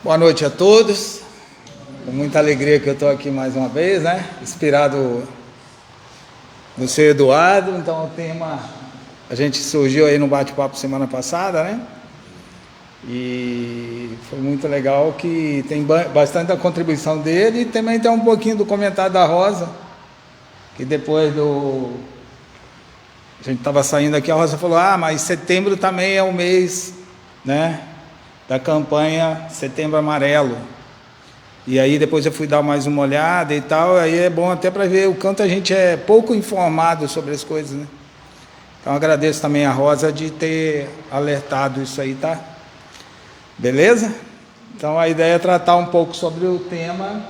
Boa noite a todos, com muita alegria que eu estou aqui mais uma vez, né? Inspirado no seu Eduardo. Então o tema, a gente surgiu aí no bate-papo semana passada, né? E foi muito legal que tem bastante da contribuição dele e também tem um pouquinho do comentário da Rosa, que depois a gente estava saindo aqui, a Rosa falou, mas setembro também é o mês, né? Da campanha Setembro Amarelo. E aí depois eu fui dar mais uma olhada e tal, aí é bom até para ver o quanto a gente é pouco informado sobre as coisas, né? Então agradeço também a Rosa de ter alertado isso aí, tá? Beleza? Então a ideia é tratar um pouco sobre o tema,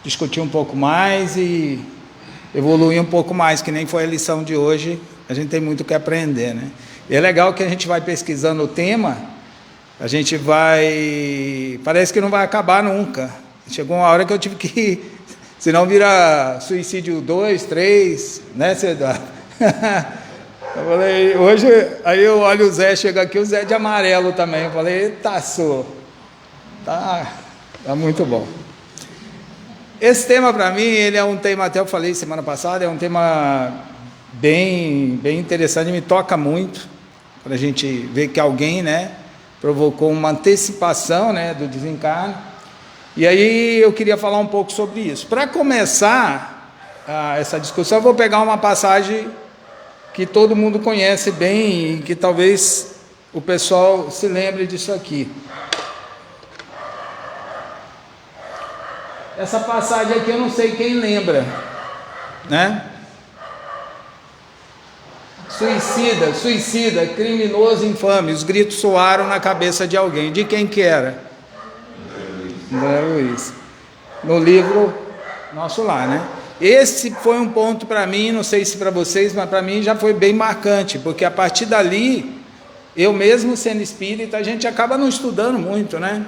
discutir um pouco mais e evoluir um pouco mais, que nem foi a lição de hoje, a gente tem muito o que aprender, né? E é legal que a gente vai pesquisando o tema, a gente vai... Parece que não vai acabar nunca. Chegou uma hora que eu tive que... Senão vira suicídio 2, 3, né, Eduardo? Eu falei, hoje... Aí eu olho o Zé, chega aqui, o Zé de amarelo também. Eu falei, eita, tá muito bom. Esse tema, para mim, ele é um tema, até eu falei semana passada, é um tema bem interessante, me toca muito, para a gente ver que alguém, né, provocou uma antecipação, né, do desencarne. E aí eu queria falar um pouco sobre isso. Para começar essa discussão, eu vou pegar uma passagem que todo mundo conhece bem e que talvez o pessoal se lembre disso aqui. Essa passagem aqui eu não sei quem lembra, né? Suicida, criminoso, infame. Os gritos soaram na cabeça de alguém. De quem que era? André Luiz. No livro Nosso Lar, né? Esse foi um ponto para mim, não sei se para vocês, mas para mim já foi bem marcante, porque a partir dali, eu mesmo sendo espírita, a gente acaba não estudando muito, né?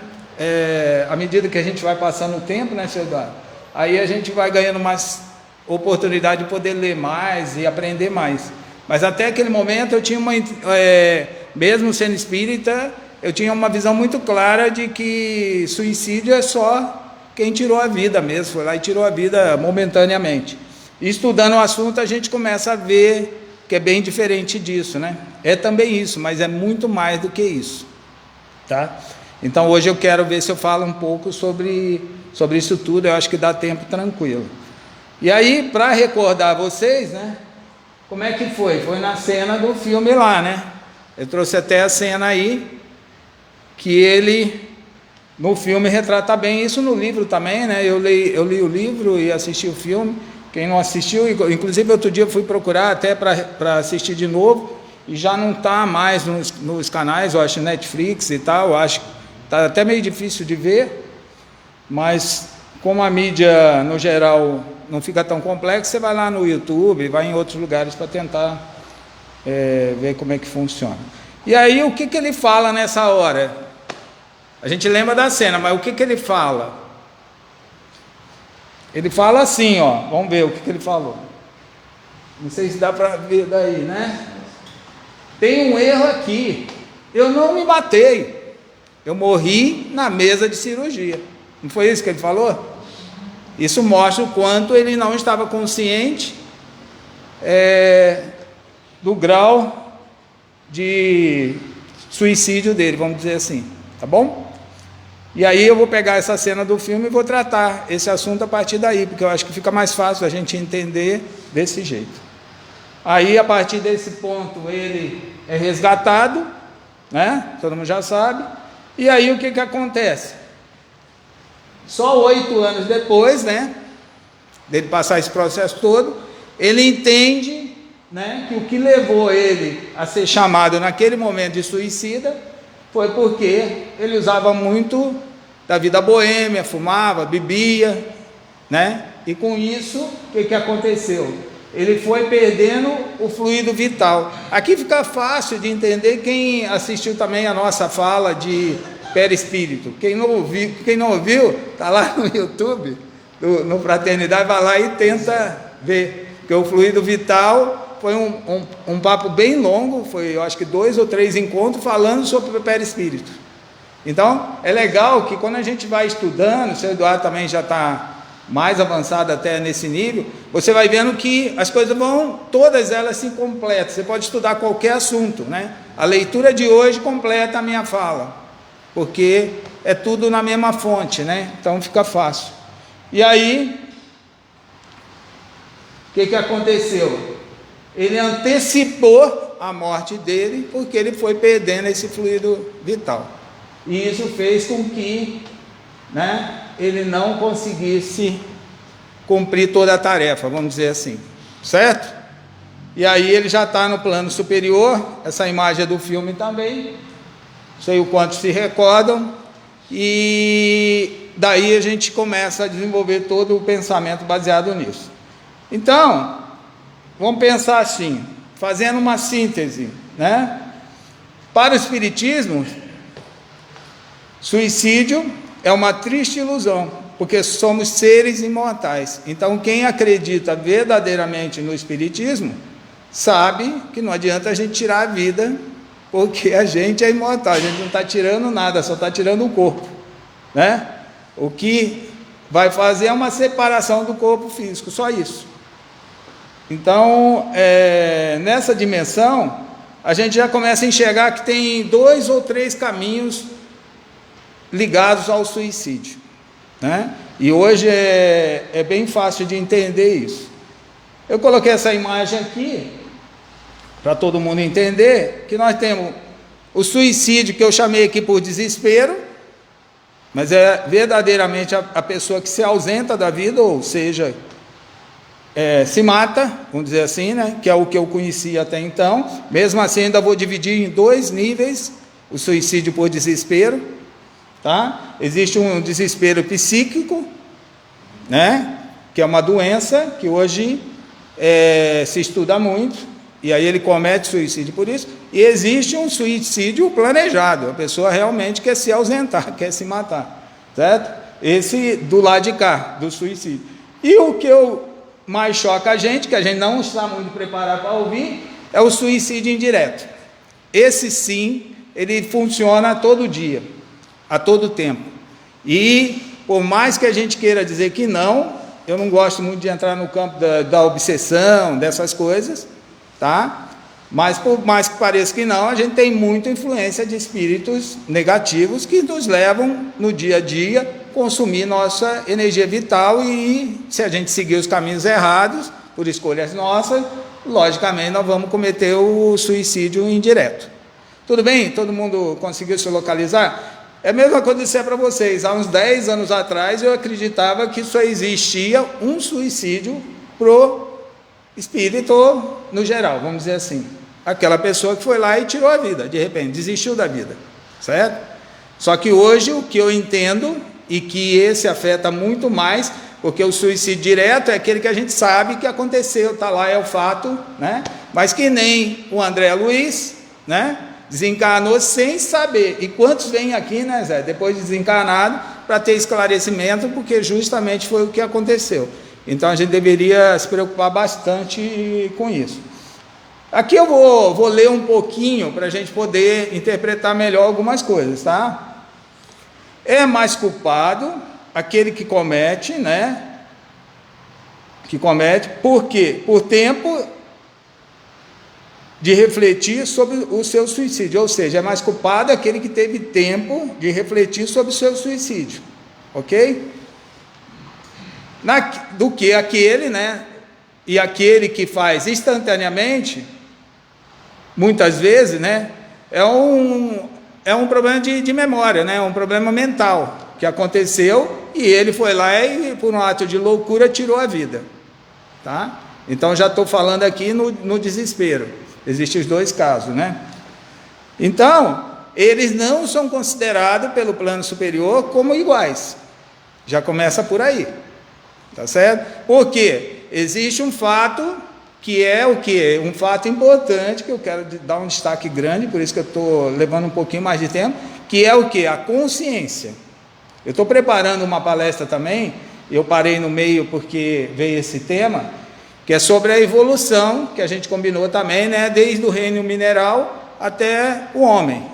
À medida que a gente vai passando o tempo, né, seu Eduardo? Aí a gente vai ganhando mais oportunidade de poder ler mais e aprender mais. Mas até aquele momento eu tinha mesmo sendo espírita, eu tinha uma visão muito clara de que suicídio é só quem tirou a vida mesmo, foi lá e tirou a vida momentaneamente. E estudando o assunto, a gente começa a ver que é bem diferente disso, né? É também isso, mas é muito mais do que isso, tá? Então hoje eu quero ver se eu falo um pouco sobre isso tudo, eu acho que dá tempo tranquilo. E aí, para recordar vocês, né? Como é que foi? Foi na cena do filme lá, né? Eu trouxe até a cena aí, que ele, no filme, retrata bem isso, no livro também, né? Eu li o livro e assisti o filme. Quem não assistiu, inclusive outro dia eu fui procurar até para assistir de novo, e já não está mais nos canais, eu acho, Netflix e tal, eu acho que está até meio difícil de ver, mas como a mídia, no geral, não fica tão complexo, você vai lá no YouTube, vai em outros lugares para tentar ver como é que funciona. E aí, o que ele fala nessa hora? A gente lembra da cena, mas o que ele fala? Ele fala assim, ó, vamos ver o que ele falou. Não sei se dá para ver daí, né? Tem um erro aqui, eu não me matei, eu morri na mesa de cirurgia. Não foi isso que ele falou? Isso mostra o quanto ele não estava consciente do grau de suicídio dele, vamos dizer assim, tá bom? E aí eu vou pegar essa cena do filme e vou tratar esse assunto a partir daí, porque eu acho que fica mais fácil a gente entender desse jeito. Aí, a partir desse ponto, ele é resgatado, né? Todo mundo já sabe. E aí o que acontece? Só 8 anos depois, né, dele passar esse processo todo, ele entende, né, que o que levou ele a ser chamado naquele momento de suicida foi porque ele usava muito da vida boêmia, fumava, bebia, né? E com isso, o que aconteceu? Ele foi perdendo o fluido vital. Aqui fica fácil de entender quem assistiu também a nossa fala de perispírito. Quem não ouviu, está lá no YouTube, no Fraternidade, vai lá e tenta ver. Porque o fluido vital foi um papo bem longo, foi eu acho que 2 ou 3 encontros falando sobre o perispírito. Então, é legal que quando a gente vai estudando, o seu Eduardo também já está mais avançado até nesse nível, você vai vendo que as coisas vão, todas elas se completam. Você pode estudar qualquer assunto, né? A leitura de hoje completa a minha fala, porque é tudo na mesma fonte, né? Então fica fácil. E aí, o que aconteceu? Ele antecipou a morte dele, porque ele foi perdendo esse fluido vital. E isso fez com que, né, ele não conseguisse cumprir toda a tarefa, vamos dizer assim, certo? E aí ele já está no plano superior. Essa imagem é do filme também, não sei o quanto se recordam, e daí a gente começa a desenvolver todo o pensamento baseado nisso. Então, vamos pensar assim, fazendo uma síntese, né? Para o Espiritismo, suicídio é uma triste ilusão, porque somos seres imortais. Então, quem acredita verdadeiramente no Espiritismo, sabe que não adianta a gente tirar a vida, porque a gente é imortal, a gente não está tirando nada, só está tirando o corpo, né? O que vai fazer é uma separação do corpo físico, só isso. Então, nessa dimensão, a gente já começa a enxergar que tem 2 ou 3 caminhos ligados ao suicídio, né? E hoje é bem fácil de entender isso. Eu coloquei essa imagem aqui para todo mundo entender que nós temos o suicídio, que eu chamei aqui por desespero, mas é verdadeiramente a pessoa que se ausenta da vida, ou seja, se mata, vamos dizer assim, né? Que é o que eu conhecia até então. Mesmo assim, ainda vou dividir em 2 níveis o suicídio por desespero, tá? Existe um desespero psíquico, né? Que é uma doença que hoje se estuda muito, e aí ele comete suicídio por isso. E existe um suicídio planejado, a pessoa realmente quer se ausentar, quer se matar, certo? Esse do lado de cá, do suicídio. E o que mais choca a gente, que a gente não está muito preparado para ouvir, é o suicídio indireto. Esse sim, ele funciona todo dia, a todo tempo. E por mais que a gente queira dizer que não, eu não gosto muito de entrar no campo da obsessão, dessas coisas, tá? Mas por mais que pareça que não, a gente tem muita influência de espíritos negativos que nos levam no dia a dia consumir nossa energia vital, e se a gente seguir os caminhos errados, por escolhas nossas, logicamente nós vamos cometer o suicídio indireto. Tudo bem? Todo mundo conseguiu se localizar? É a mesma coisa que eu disser para vocês, há uns 10 anos atrás eu acreditava que só existia um suicídio pro espírito no geral, vamos dizer assim. Aquela pessoa que foi lá e tirou a vida, de repente, desistiu da vida, certo? Só que hoje o que eu entendo, e que esse afeta muito mais, porque o suicídio direto é aquele que a gente sabe que aconteceu, está lá, é o fato, né? Mas que nem o André Luiz, né? Desencarnou sem saber. E quantos vêm aqui, né, Zé, depois de desencarnado, para ter esclarecimento, porque justamente foi o que aconteceu. Então a gente deveria se preocupar bastante com isso. Aqui eu vou ler um pouquinho para a gente poder interpretar melhor algumas coisas, tá? É mais culpado aquele que comete, né? Que comete, por quê? Por tempo de refletir sobre o seu suicídio, ou seja, é mais culpado aquele que teve tempo de refletir sobre o seu suicídio, ok? Do que aquele, né? E aquele que faz instantaneamente, muitas vezes, né? É um problema de memória, né? Um problema mental que aconteceu e ele foi lá e, por um ato de loucura, tirou a vida, tá? Então já estou falando aqui no desespero. Existem os 2 casos, né? Então, eles não são considerados pelo plano superior como iguais. Já começa por aí, tá certo? Por quê? Existe um fato que é o quê? Um fato importante, que eu quero dar um destaque grande, por isso que eu estou levando um pouquinho mais de tempo, que é o quê? A consciência. Eu estou preparando uma palestra também, eu parei no meio porque veio esse tema, que é sobre a evolução, que a gente combinou também, né? Desde o reino mineral até o homem,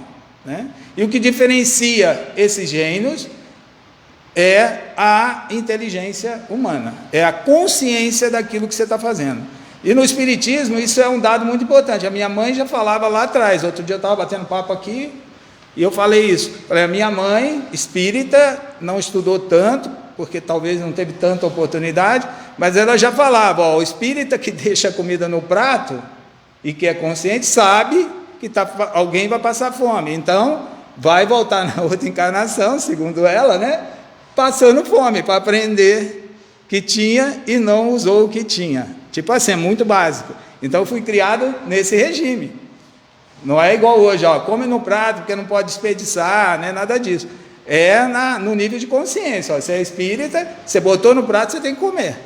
né? E o que diferencia esses reinos é a inteligência humana, é a consciência daquilo que você está fazendo. E no Espiritismo isso é um dado muito importante. A minha mãe já falava lá atrás, outro dia eu estava batendo papo aqui, e eu falei isso, falei, a minha mãe, espírita, não estudou tanto, porque talvez não teve tanta oportunidade, mas ela já falava, ó, o espírita que deixa a comida no prato, e que é consciente, sabe que alguém vai passar fome, então vai voltar na outra encarnação, segundo ela, né, passando fome, para aprender que tinha e não usou o que tinha. Tipo assim, é muito básico. Então eu fui criado nesse regime. Não é igual hoje, ó, come no prato porque não pode desperdiçar, né, nada disso. É no nível de consciência, ó, você é espírita, você botou no prato, você tem que comer.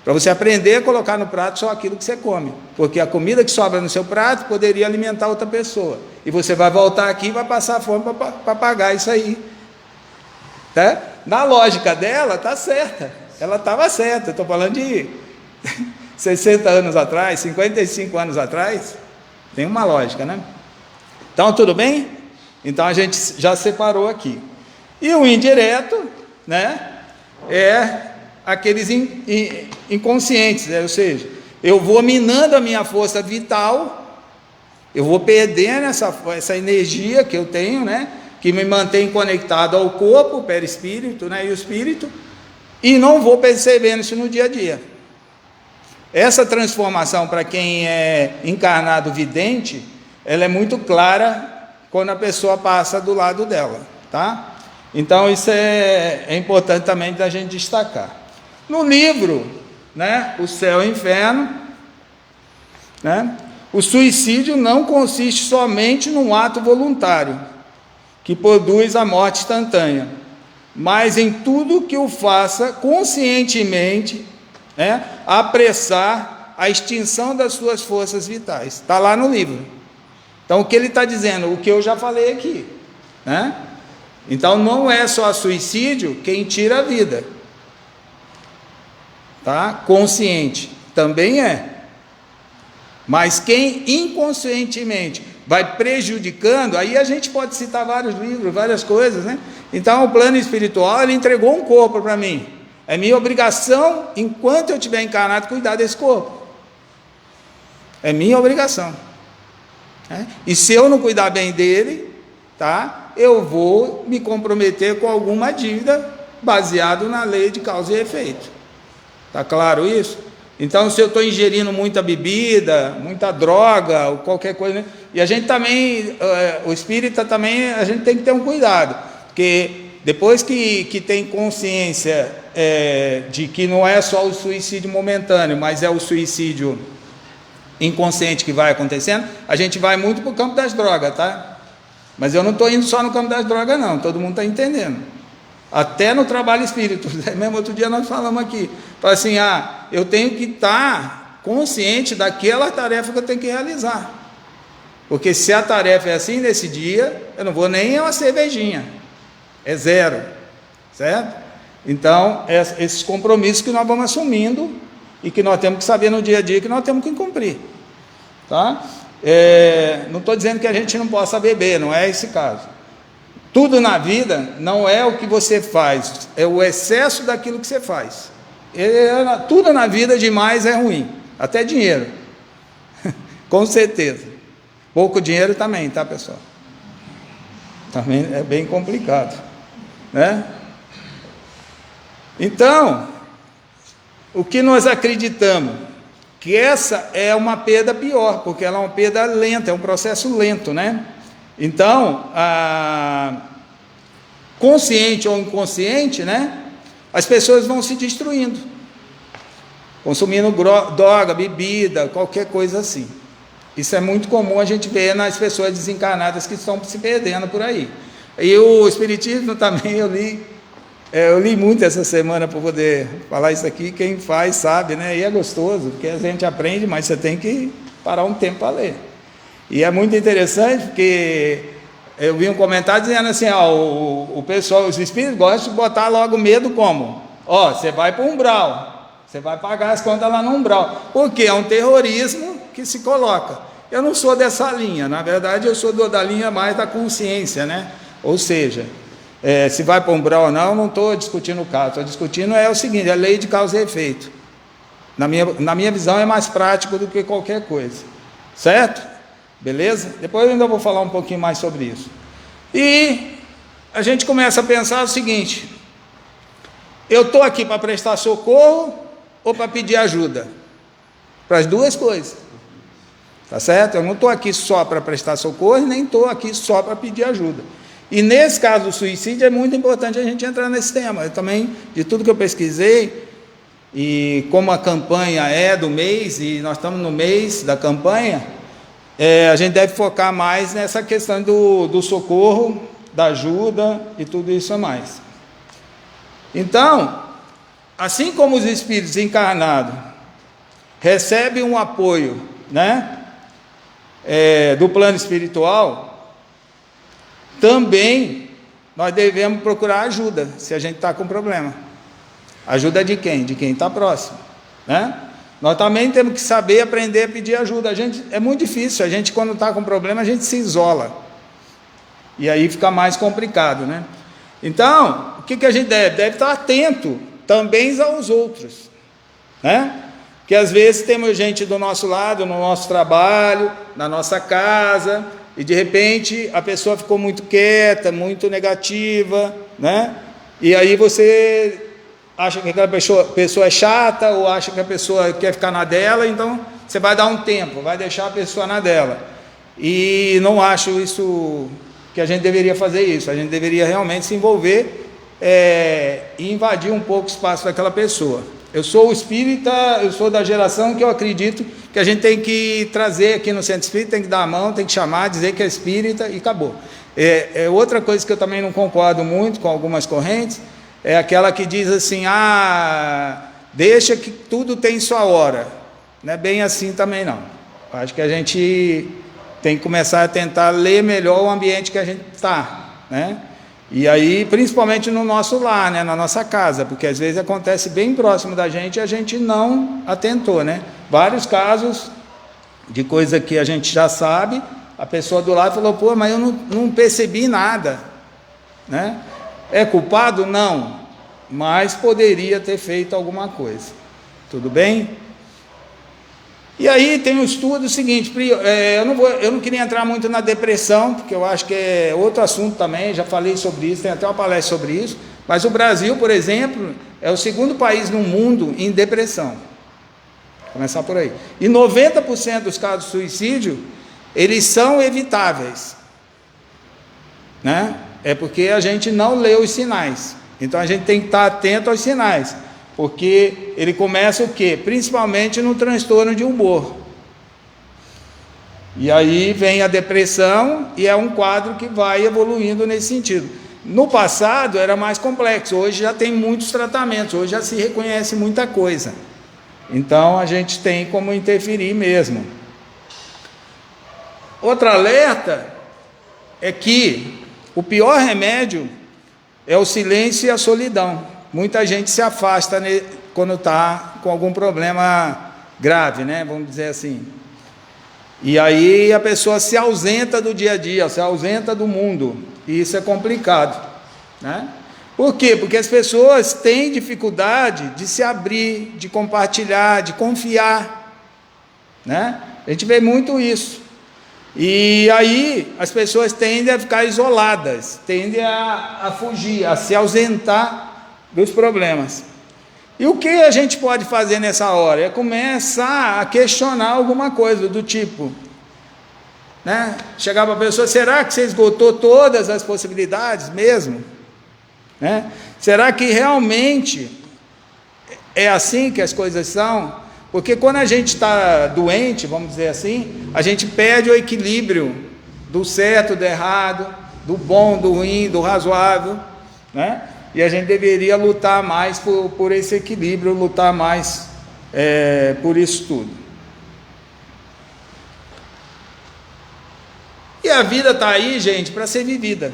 Para você aprender a colocar no prato só aquilo que você come. Porque a comida que sobra no seu prato poderia alimentar outra pessoa. E você vai voltar aqui e vai passar fome para pagar isso aí. Tá? Na lógica dela, está certa. Ela estava certa. Estou falando de 60 anos atrás, 55 anos atrás. Tem uma lógica, né? Então, tudo bem? Então, a gente já separou aqui. E o indireto, né? É aqueles inconscientes, né? Ou seja, eu vou minando a minha força vital, eu vou perdendo essa energia que eu tenho, né? Que me mantém conectado ao corpo, o perispírito, né? E o espírito, e não vou percebendo isso no dia a dia. Essa transformação, para quem é encarnado vidente, ela é muito clara quando a pessoa passa do lado dela, tá? Então isso é importante também da gente destacar. No livro, né, O Céu e o Inferno, né, o suicídio não consiste somente num ato voluntário, que produz a morte instantânea, mas em tudo que o faça conscientemente, né, apressar a extinção das suas forças vitais. Está lá no livro. Então, o que ele está dizendo? O que eu já falei aqui, né? Então, não é só suicídio quem tira a vida, tá? Consciente, também é. Mas quem inconscientemente vai prejudicando, aí a gente pode citar vários livros, várias coisas, né? Então, o plano espiritual, ele entregou um corpo para mim. É minha obrigação, enquanto eu estiver encarnado, cuidar desse corpo. É minha obrigação. E se eu não cuidar bem dele, tá, eu vou me comprometer com alguma dívida baseado na lei de causa e efeito. Está claro isso? Então, se eu estou ingerindo muita bebida, muita droga, ou qualquer coisa, né? E a gente também, o espírita também, a gente tem que ter um cuidado, porque depois que tem consciência de que não é só o suicídio momentâneo, mas é o suicídio inconsciente que vai acontecendo, a gente vai muito para o campo das drogas, tá? Mas eu não estou indo só no campo das drogas, não, todo mundo está entendendo. Até no trabalho espírita, mesmo outro dia nós falamos aqui, fala assim, eu tenho que estar consciente daquela tarefa que eu tenho que realizar, porque se a tarefa é assim nesse dia, eu não vou nem uma cervejinha, é zero, certo? Então, esses compromissos que nós vamos assumindo, e que nós temos que saber no dia a dia que nós temos que cumprir, tá? Não estou dizendo que a gente não possa beber, não é esse caso. Tudo na vida não é o que você faz, é o excesso daquilo que você faz. Tudo na vida demais é ruim, até dinheiro, com certeza. Pouco dinheiro também, tá, pessoal? Também é bem complicado, né? Então, o que nós acreditamos? Que essa é uma perda pior, porque ela é uma perda lenta, é um processo lento, né? Então, consciente ou inconsciente, né? As pessoas vão se destruindo, consumindo droga, bebida, qualquer coisa assim. Isso é muito comum a gente ver nas pessoas desencarnadas que estão se perdendo por aí. E o Espiritismo também, eu li muito essa semana para poder falar isso aqui. Quem faz sabe, né? E é gostoso, porque a gente aprende, mas você tem que parar um tempo para ler. E é muito interessante, porque eu vi um comentário dizendo assim, o pessoal, os espíritos gostam de botar logo medo como? Você vai para o umbral, você vai pagar as contas lá no umbral. Porque é um terrorismo que se coloca. Eu não sou dessa linha, na verdade eu sou da linha mais da consciência, né? Ou seja, se vai para o umbral ou não estou discutindo o caso, estou discutindo o seguinte, a lei de causa e efeito. Na minha visão é mais prático do que qualquer coisa, certo? Beleza? Depois eu ainda vou falar um pouquinho mais sobre isso. E a gente começa a pensar o seguinte, eu estou aqui para prestar socorro ou para pedir ajuda? Para as duas coisas, tá certo? Eu não estou aqui só para prestar socorro, nem estou aqui só para pedir ajuda. E nesse caso do suicídio é muito importante a gente entrar nesse tema. Eu também, de tudo que eu pesquisei, e como a campanha é do mês, e nós estamos no mês da campanha, a gente deve focar mais nessa questão do socorro, da ajuda e tudo isso a mais. Então, assim como os espíritos encarnados recebem um apoio, né, do plano espiritual, também nós devemos procurar ajuda, se a gente está com problema. Ajuda de quem? De quem está próximo, né? Nós também temos que saber aprender a pedir ajuda. É muito difícil, a gente quando está com problema, a gente se isola. E aí fica mais complicado, né? Então, o que a gente deve? Deve estar atento também aos outros, né? Que às vezes temos gente do nosso lado, no nosso trabalho, na nossa casa, e de repente a pessoa ficou muito quieta, muito negativa, né? E aí você acha que aquela pessoa é chata, ou acha que a pessoa quer ficar na dela, então você vai dar um tempo, vai deixar a pessoa na dela. E não acho isso, que a gente deveria fazer isso, a gente deveria realmente se envolver e invadir um pouco o espaço daquela pessoa. Eu sou espírita, eu sou da geração que eu acredito que a gente tem que trazer aqui no centro espírita, tem que dar a mão, tem que chamar, dizer que é espírita e acabou. Outra coisa que eu também não concordo muito com algumas correntes, é aquela que diz assim, deixa que tudo tem sua hora. Não é bem assim também não. Acho que a gente tem que começar a tentar ler melhor o ambiente que a gente está, né? E aí, principalmente no nosso lar, né? Na nossa casa, porque às vezes acontece bem próximo da gente e a gente não atentou, né? Vários casos de coisa que a gente já sabe, a pessoa do lado falou, pô, mas eu não percebi nada, né? É culpado? Não, mas poderia ter feito alguma coisa, tudo bem? E aí tem um estudo seguinte, eu não queria entrar muito na depressão, porque eu acho que é outro assunto também, já falei sobre isso, tem até uma palestra sobre isso, mas o Brasil, por exemplo, é o segundo país no mundo em depressão, vou começar por aí, e 90% dos casos de suicídio, eles são evitáveis, né? É porque a gente não lê os sinais, então a gente tem que estar atento aos sinais, porque ele começa o quê? Principalmente no transtorno de humor, e aí vem a depressão, e é um quadro que vai evoluindo nesse sentido. No passado era mais complexo, hoje já tem muitos tratamentos, hoje já se reconhece muita coisa, então a gente tem como interferir mesmo. Outro alerta é que o pior remédio é o silêncio e a solidão. Muita gente se afasta quando está com algum problema grave, né? Vamos dizer assim. E aí a pessoa se ausenta do dia a dia, se ausenta do mundo. E isso é complicado, né? Por quê? Porque as pessoas têm dificuldade de se abrir, de compartilhar, de confiar, né? A gente vê muito isso. E aí as pessoas tendem a ficar isoladas, tendem a fugir, a se ausentar dos problemas. E o que a gente pode fazer nessa hora? É começar a questionar alguma coisa do tipo, né? Chegar para a pessoa, será que você esgotou todas as possibilidades mesmo? Né? Será que realmente é assim que as coisas são? Porque quando a gente está doente, vamos dizer assim, a gente perde o equilíbrio do certo, do errado, do bom, do ruim, do razoável, né? E a gente deveria lutar mais por esse equilíbrio, lutar mais por isso tudo. E a vida está aí, gente, para ser vivida.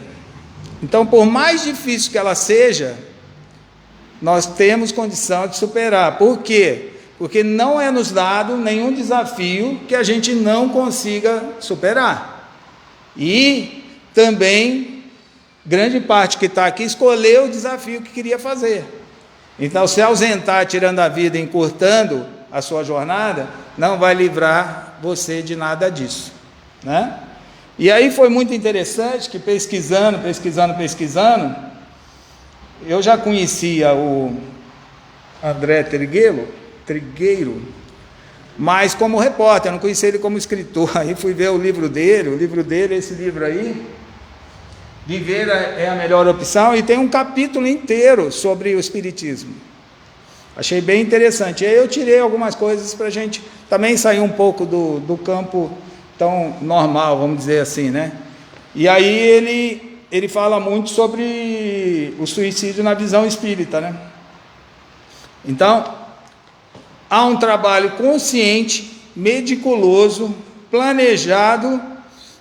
Então, por mais difícil que ela seja, nós temos condição de superar. Por quê? Porque não é nos dado nenhum desafio que a gente não consiga superar. E também, grande parte que está aqui escolheu o desafio que queria fazer. Então, se ausentar, tirando a vida, encurtando a sua jornada, não vai livrar você de nada disso, né? E aí foi muito interessante que pesquisando, eu já conhecia o André Trigueiro, mas como repórter, eu não conhecia ele como escritor. Aí fui ver o livro dele, esse livro aí, Viver é a Melhor Opção, e tem um capítulo inteiro sobre o Espiritismo. Achei bem interessante. E aí eu tirei algumas coisas para a gente também sair um pouco do campo tão normal, vamos dizer assim, né? E aí ele fala muito sobre o suicídio na visão espírita, né? Então, há um trabalho consciente, meticuloso, planejado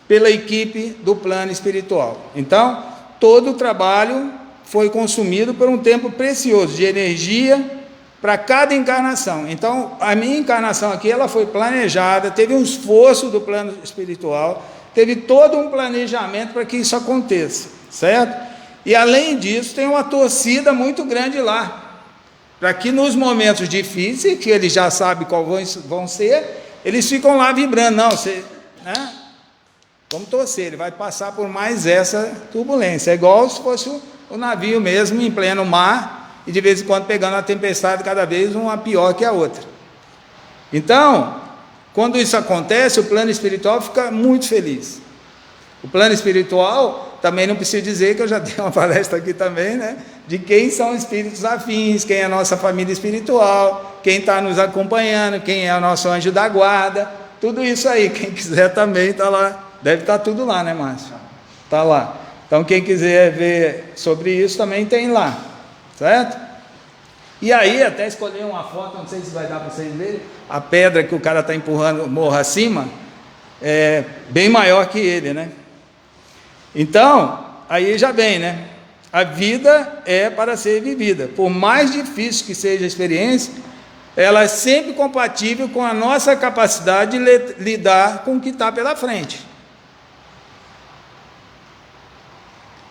pela equipe do plano espiritual. Então, todo o trabalho foi consumido por um tempo precioso de energia para cada encarnação. Então, a minha encarnação aqui, ela foi planejada, teve um esforço do plano espiritual, teve todo um planejamento para que isso aconteça, certo? E além disso, tem uma torcida muito grande lá, para que nos momentos difíceis, que eles já sabem qual vão ser, eles ficam lá vibrando, não, você, né? Vamos torcer, ele vai passar por mais essa turbulência, é igual se fosse o navio mesmo, em pleno mar, e de vez em quando pegando a tempestade, cada vez uma pior que a outra. Então, quando isso acontece, o plano espiritual fica muito feliz. O plano espiritual, também não preciso dizer, que eu já dei uma palestra aqui também, né? De quem são espíritos afins, quem é a nossa família espiritual, quem está nos acompanhando, quem é o nosso anjo da guarda, tudo isso aí, quem quiser também está lá, deve estar tudo lá, né, Márcio? Está lá. Então, quem quiser ver sobre isso, também tem lá. Certo? E aí, até escolher uma foto, não sei se vai dar para vocês verem, a pedra que o cara está empurrando morro acima, é bem maior que ele, né? Então, aí já vem, né? A vida é para ser vivida. Por mais difícil que seja a experiência, ela é sempre compatível com a nossa capacidade de lidar com o que está pela frente.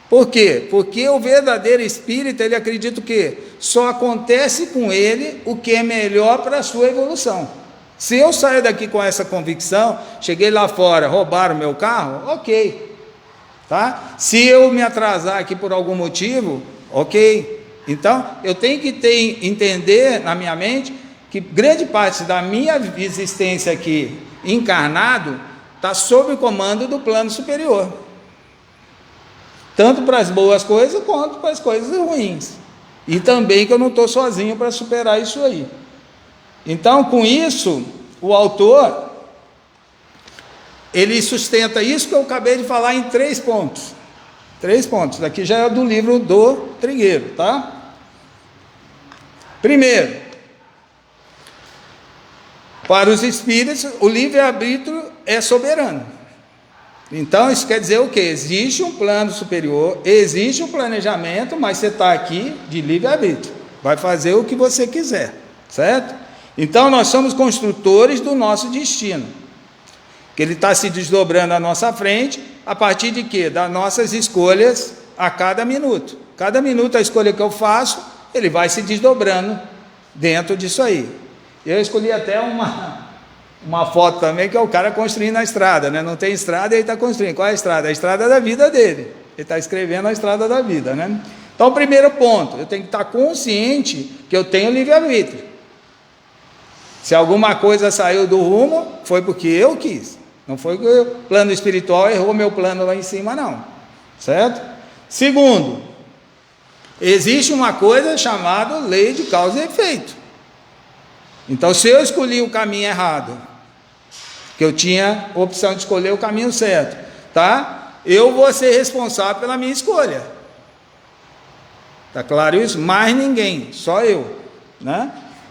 Por quê? Porque o verdadeiro espírita, ele acredita o quê? Só acontece com ele o que é melhor para a sua evolução. Se eu saio daqui com essa convicção, cheguei lá fora, roubaram meu carro, ok. Tá? Se eu me atrasar aqui por algum motivo, ok. Então, eu tenho que entender na minha mente que grande parte da minha existência aqui, encarnado, está sob o comando do plano superior. Tanto para as boas coisas, quanto para as coisas ruins. E também que eu não estou sozinho para superar isso aí. Então, com isso, o autor, ele sustenta isso que eu acabei de falar em 3 pontos. 3 pontos. Daqui já é do livro do Trigueiro, tá? Primeiro, para os espíritos, o livre-arbítrio é soberano. Então, isso quer dizer o quê? Existe um plano superior, existe um planejamento, mas você está aqui de livre-arbítrio. Vai fazer o que você quiser, certo? Então, nós somos construtores do nosso destino. Que ele está se desdobrando à nossa frente, a partir de quê? Das nossas escolhas a cada minuto. Cada minuto a escolha que eu faço, ele vai se desdobrando dentro disso aí. Eu escolhi até uma foto também, que é o cara construindo a estrada, né? Não tem estrada e ele está construindo. Qual é a estrada? A estrada da vida dele. Ele está escrevendo a estrada da vida, né? Então, o primeiro ponto, eu tenho que estar consciente que eu tenho livre-arbítrio. Se alguma coisa saiu do rumo, foi porque eu quis. Não foi que o plano espiritual errou meu plano lá em cima, não. Certo? Segundo, existe uma coisa chamada lei de causa e efeito. Então, se eu escolhi o caminho errado, que eu tinha a opção de escolher o caminho certo, tá? Eu vou ser responsável pela minha escolha. Tá claro isso? Mais ninguém, só eu, né?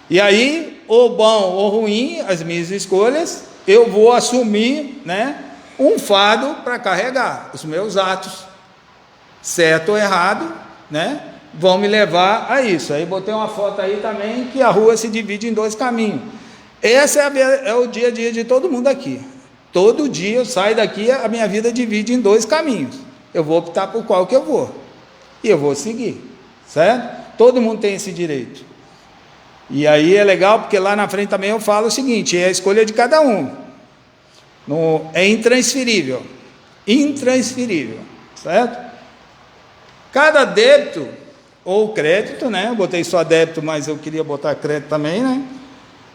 E aí, ou bom ou ruim, as minhas escolhas, eu vou assumir, né, um fardo para carregar. Os meus atos, certo ou errado, né, vão me levar a isso. Aí botei uma foto aí também que a rua se divide em 2 caminhos. Esse é o dia a dia de todo mundo aqui. Todo dia eu saio daqui, a minha vida divide em 2 caminhos. Eu vou optar por qual que eu vou. E eu vou seguir, certo? Todo mundo tem esse direito. E aí é legal, porque lá na frente também eu falo o seguinte, é a escolha de cada um. É intransferível. Intransferível, certo? Cada débito ou crédito, né? Eu botei só débito, mas eu queria botar crédito também, né?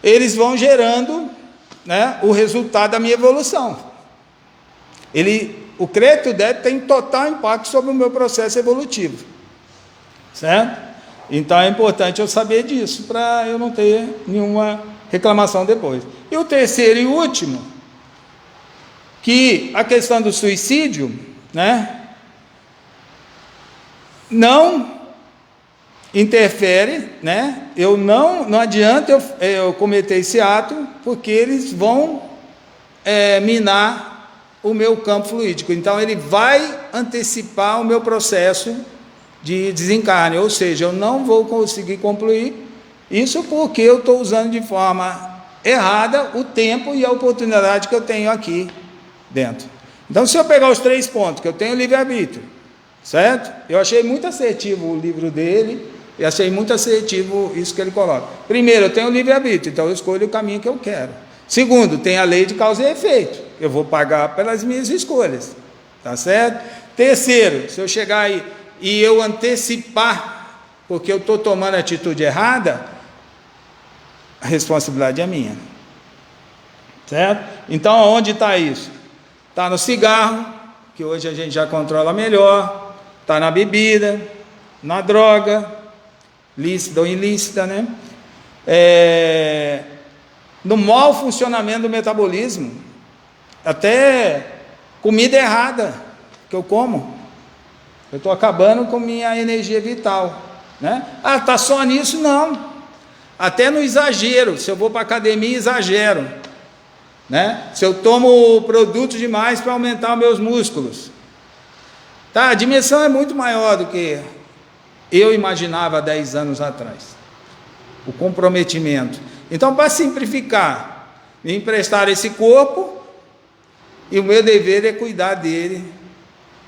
Eles vão gerando, né, o resultado da minha evolução. O crédito e o débito tem total impacto sobre o meu processo evolutivo, certo? Então é importante eu saber disso, para eu não ter nenhuma reclamação depois. E o terceiro e último, que a questão do suicídio, né, não interfere, né? Não adianta eu cometer esse ato, porque eles vão minar o meu campo fluídico. Então ele vai antecipar o meu processo de desencarne, ou seja, eu não vou conseguir concluir isso porque eu estou usando de forma errada o tempo e a oportunidade que eu tenho aqui dentro. Então, se eu pegar os 3 pontos, que eu tenho livre-arbítrio, certo? Eu achei muito assertivo o livro dele, e achei muito assertivo isso que ele coloca. Primeiro, eu tenho livre-arbítrio, então eu escolho o caminho que eu quero. Segundo, tem a lei de causa e efeito, eu vou pagar pelas minhas escolhas, tá certo? Terceiro, se eu chegar aí e eu antecipar, porque eu estou tomando a atitude errada, a responsabilidade é minha, certo? Então, onde está isso? Está no cigarro, que hoje a gente já controla melhor, está na bebida, na droga, lícita ou ilícita, né? No mau funcionamento do metabolismo, até comida errada que eu como, eu estou acabando com minha energia vital, né? Ah, está só nisso? Não, até no exagero, se eu vou para a academia, exagero, né? Se eu tomo produto demais para aumentar os meus músculos, tá? A dimensão é muito maior do que eu imaginava 10 anos atrás, o comprometimento. Então, para simplificar, me emprestar esse corpo, e o meu dever é cuidar dele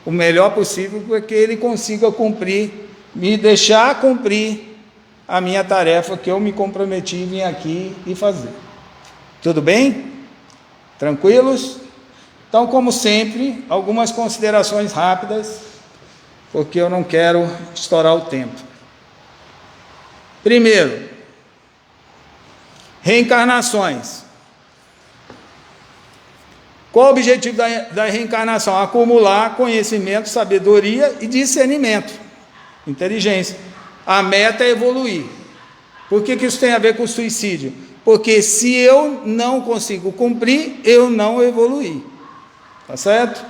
o melhor possível, para que ele consiga cumprir, me deixar cumprir a minha tarefa que eu me comprometi em vir aqui e fazer. Tudo bem? Tranquilos? Então, como sempre, algumas considerações rápidas, porque eu não quero estourar o tempo. Primeiro, reencarnações. Qual o objetivo da reencarnação? Acumular conhecimento, sabedoria e discernimento, inteligência. A meta é evoluir. Por que isso tem a ver com o suicídio? Porque se eu não consigo cumprir, eu não evoluí. Tá certo?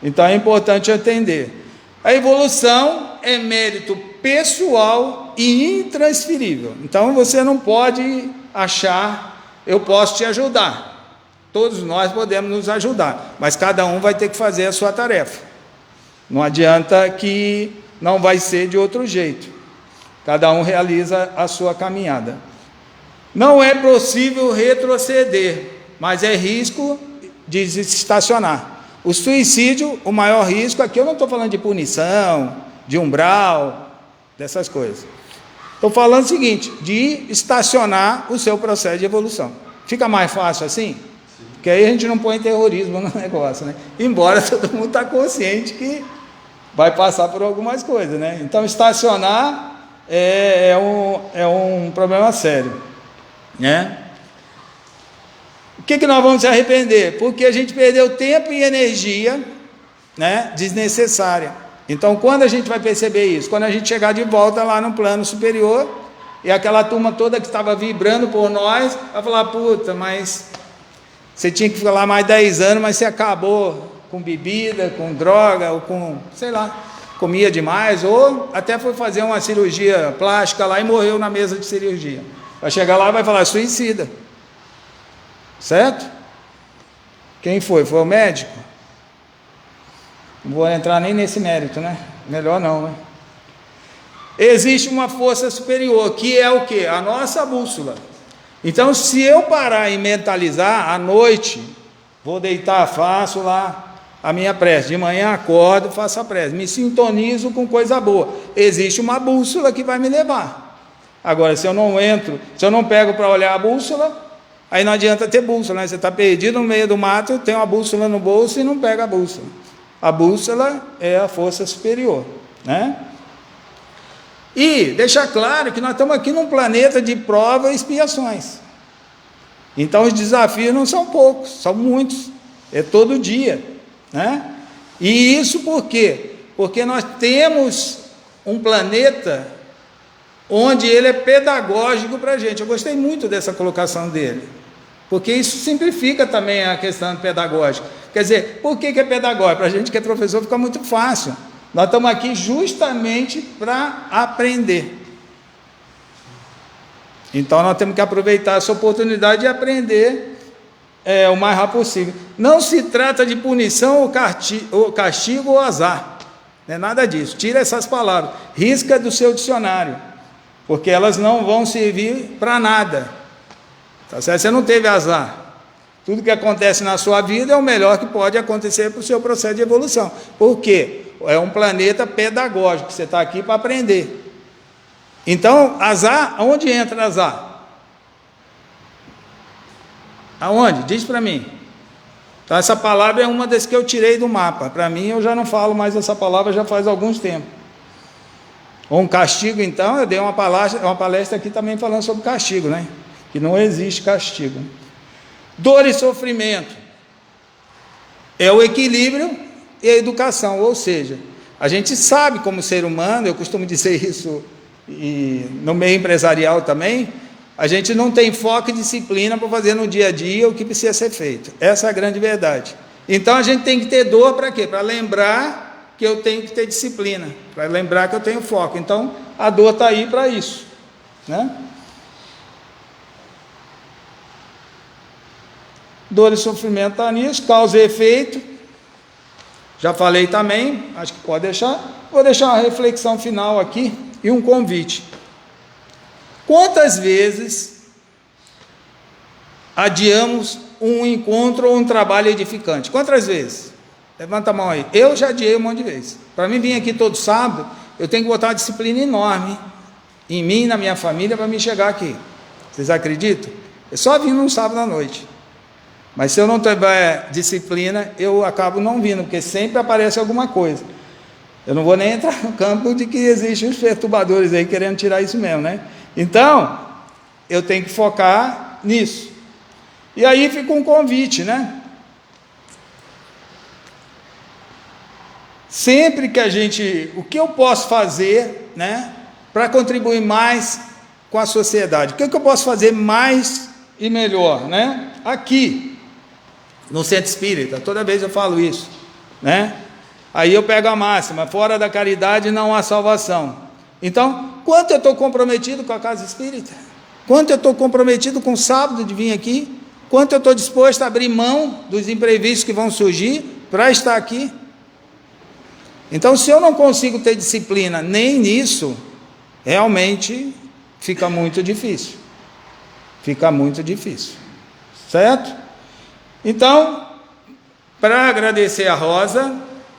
Então é importante entender. A evolução é mérito pessoal e intransferível. Então você não pode achar, eu posso te ajudar. Todos nós podemos nos ajudar, mas cada um vai ter que fazer a sua tarefa. Não adianta que não vai ser de outro jeito. Cada um realiza a sua caminhada. Não é possível retroceder, mas é risco de estacionar. O suicídio, o maior risco, aqui eu não estou falando de punição, de umbral, dessas coisas. Estou falando o seguinte, de estacionar o seu processo de evolução. Fica mais fácil assim? Porque aí a gente não põe terrorismo no negócio, né? Embora todo mundo está consciente que vai passar por algumas coisas, né? Então, estacionar é um problema sério, né? O que nós vamos se arrepender? Porque a gente perdeu tempo e energia, né, desnecessária. Então, quando a gente vai perceber isso? Quando a gente chegar de volta lá no plano superior, E aquela turma toda que estava vibrando por nós, vai falar, puta, mas você tinha que ficar lá mais 10 anos, mas você acabou com bebida, com droga, ou com, sei lá, comia demais, ou até foi fazer uma cirurgia plástica lá e morreu na mesa de cirurgia. Vai chegar lá e vai falar, suicida. Certo? Quem foi? Foi o médico? Não vou entrar nem nesse mérito, né? Melhor não, né? Existe uma força superior, que é o quê? A nossa bússola. Então, se eu parar e mentalizar, à noite, vou deitar, faço lá a minha prece. De manhã acordo, faço a prece. Me sintonizo com coisa boa. Existe uma bússola que vai me levar. Agora, se eu não entro, se eu não pego para olhar a bússola, aí não adianta ter bússola, né? Você está perdido no meio do mato, tem uma bússola no bolso e não pega a bússola. A bússola é a força superior, né? E deixar claro que nós estamos aqui num planeta de prova e expiações. Então os desafios não são poucos, são muitos. É todo dia, né? E isso por quê? Porque nós temos um planeta onde ele é pedagógico para a gente. Eu gostei muito dessa colocação dele, porque isso simplifica também a questão pedagógica. Quer dizer, por que é pedagógico? Para a gente que é professor fica muito fácil. Nós estamos aqui justamente para aprender. Então nós temos que aproveitar essa oportunidade de aprender o mais rápido possível. Não se trata de punição ou castigo ou azar. Não é nada disso. Tira essas palavras. Risca do seu dicionário. Porque elas não vão servir para nada. Tá certo? Você não teve azar. Tudo que acontece na sua vida é o melhor que pode acontecer para o seu processo de evolução. Por quê? É um planeta pedagógico, você está aqui para aprender. Então, azar, aonde entra azar? Aonde? Diz para mim. Então, essa palavra é uma das que eu tirei do mapa. Para mim, eu já não falo mais essa palavra já faz alguns tempos. Ou um castigo, então, eu dei uma palestra aqui também falando sobre castigo, né? Que não existe castigo. Dor e sofrimento é o equilíbrio e a educação, ou seja, a gente sabe como ser humano, eu costumo dizer isso e no meio empresarial também, a gente não tem foco e disciplina para fazer no dia a dia o que precisa ser feito. Essa é a grande verdade. Então a gente tem que ter dor para quê? Para lembrar que eu tenho que ter disciplina, para lembrar que eu tenho foco. Então a dor está aí para isso, né? Dor e sofrimento está nisso, causa e efeito. Já falei também, acho que pode deixar. Vou deixar uma reflexão final aqui e um convite. Quantas vezes adiamos um encontro ou um trabalho edificante? Quantas vezes? Levanta a mão aí. Eu já adiei um monte de vezes. Para mim vir aqui todo sábado, eu tenho que botar uma disciplina enorme em mim e na minha família para me chegar aqui. Vocês acreditam? Eu só vim num sábado à noite. Mas se eu não tiver disciplina, eu acabo não vindo, porque sempre aparece alguma coisa. Eu não vou nem entrar no campo de que existem os perturbadores aí querendo tirar isso mesmo, né? Então, eu tenho que focar nisso. E aí fica um convite, né? Sempre que o que eu posso fazer, né, para contribuir mais com a sociedade? O que eu posso fazer mais e melhor, né? Aqui, no Centro Espírita, toda vez eu falo isso, né? Aí eu pego a máxima, fora da caridade não há salvação. Então, quanto eu estou comprometido com a Casa Espírita? Quanto eu estou comprometido com o sábado de vir aqui? Quanto eu estou disposto a abrir mão dos imprevistos que vão surgir para estar aqui? Então, se eu não consigo ter disciplina nem nisso, realmente fica muito difícil. Fica muito difícil. Certo? Então, para agradecer a Rosa,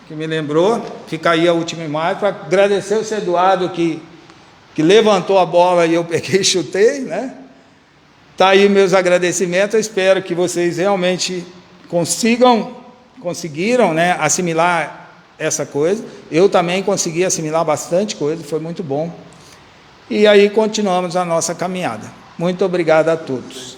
que me lembrou, fica aí a última imagem, para agradecer o seu Eduardo que levantou a bola e eu peguei e chutei, né? Está aí meus agradecimentos, eu espero que vocês realmente conseguiram, né, assimilar essa coisa. Eu também consegui assimilar bastante coisa, foi muito bom. E aí continuamos a nossa caminhada. Muito obrigado a todos.